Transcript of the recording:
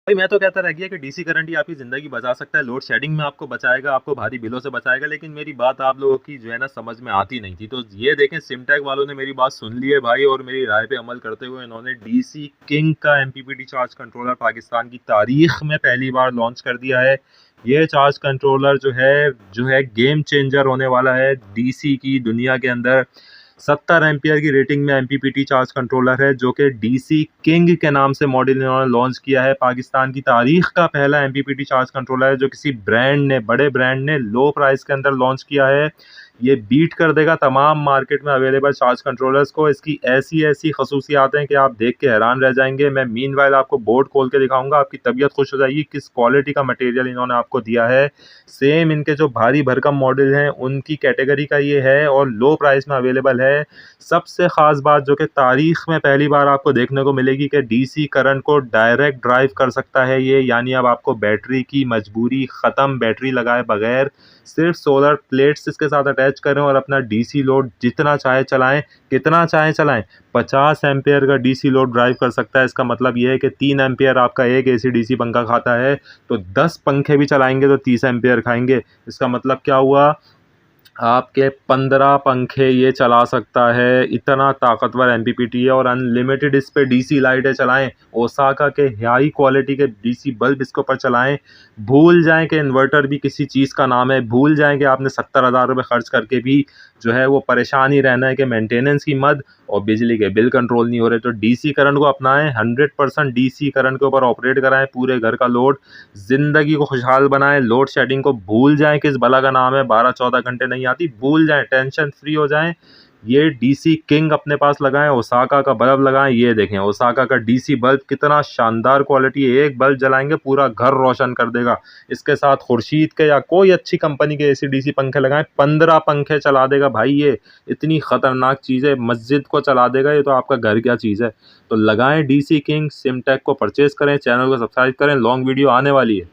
भाई मैं तो कहता रह गया कि डीसी करंट ही आपकी ज़िंदगी बचा सकता है, लोड शेडिंग में आपको बचाएगा, आपको भारी बिलों से बचाएगा, लेकिन मेरी बात आप लोगों की जो है ना समझ में आती नहीं थी। तो ये देखें सिमटेक वालों ने मेरी बात सुन ली है भाई और मेरी राय पे अमल करते हुए इन्होंने डीसी किंग का एमपीपीटी चार्ज कंट्रोलर पाकिस्तान की तारीख में पहली बार लॉन्च कर दिया है। ये चार्ज कंट्रोलर जो है गेम चेंजर होने वाला है डीसी की दुनिया के अंदर। 70 एम्पियर की रेटिंग में एमपीपीटी चार्ज कंट्रोलर है जो कि डीसी किंग के नाम से मॉडल इन्होंने लॉन्च किया है। पाकिस्तान की तारीख का पहला एमपीपीटी चार्ज कंट्रोलर है जो किसी बड़े ब्रांड ने लो प्राइस के अंदर लॉन्च किया है। ये बीट कर देगा तमाम मार्केट में अवेलेबल चार्ज कंट्रोलर्स को। इसकी ऐसी ऐसी खसूसियात हैं कि आप देख के हैरान रह जाएंगे। मैं मीनवाइल आपको बोर्ड खोल के दिखाऊंगा, आपकी तबीयत खुश हो जाएगी किस क्वालिटी का मटेरियल इन्होंने आपको दिया है। सेम इनके जो भारी भरकम मॉडल हैं उनकी कैटेगरी का ये है और लो प्राइस में अवेलेबल है। सबसे ख़ास बात जो कि तारीख में पहली बार आपको देखने को मिलेगी कि डीसी करंट को डायरेक्ट ड्राइव कर सकता है ये, यानी अब आपको बैटरी की मजबूरी ख़त्म। बैटरी लगाए बगैर सिर्फ सोलर प्लेट्स इसके साथ अटैच करें और अपना डीसी लोड जितना चाहे चलाएं, कितना चाहे चलाएं। 50 एम्पेयर का डीसी लोड ड्राइव कर सकता है। इसका मतलब ये है कि 3 एम्पेयर आपका एक एसी डीसी पंखा खाता है तो 10 पंखे भी चलाएंगे तो 30 एम्पेयर खाएंगे। इसका मतलब क्या हुआ, आपके 15 पंखे ये चला सकता है। इतना ताकतवर एमपीपीटी है और अनलिमिटेड इस पे डीसी लाइटें चलाएं। ओसाका के हाई क्वालिटी के डीसी बल्ब इसके ऊपर चलाएं। भूल जाएं कि इन्वर्टर भी किसी चीज़ का नाम है। भूल जाएं कि आपने 70,000 रुपये खर्च करके भी जो है वो परेशान ही रहना है कि मेंटेनेंस की मद और बिजली के बिल कंट्रोल नहीं हो रहे। तो डीसी करंट को अपनाएं, 100% डीसी करंट के ऊपर ऑपरेट कराएं पूरे घर का लोड। ज़िंदगी को खुशहाल बनाएं, लोड शेडिंग को भूल जाएं किस भला का नाम है। 12-14 घंटे नहीं आती, भूल जाएं, टेंशन फ्री हो जाएं। ये डीसी किंग अपने पास लगाएं। ओसाका का बल्ब लगाएं। ये देखें ओसाका का डीसी बल्ब कितना शानदार क्वालिटी है। एक बल्ब जलाएंगे पूरा घर रोशन कर देगा। इसके साथ खुर्शीद के या कोई अच्छी कंपनी के एसी डीसी पंखे लगाएं, 15 पंखे चला देगा भाई। ये इतनी ख़तरनाक चीज़ है, मस्जिद को चला देगा ये तो आपका घर क्या चीज़ है। तो लगाएं डीसी किंग, सिमटेक को परचेज़ करें, चैनल को सब्सक्राइब करें, लॉन्ग वीडियो आने वाली है।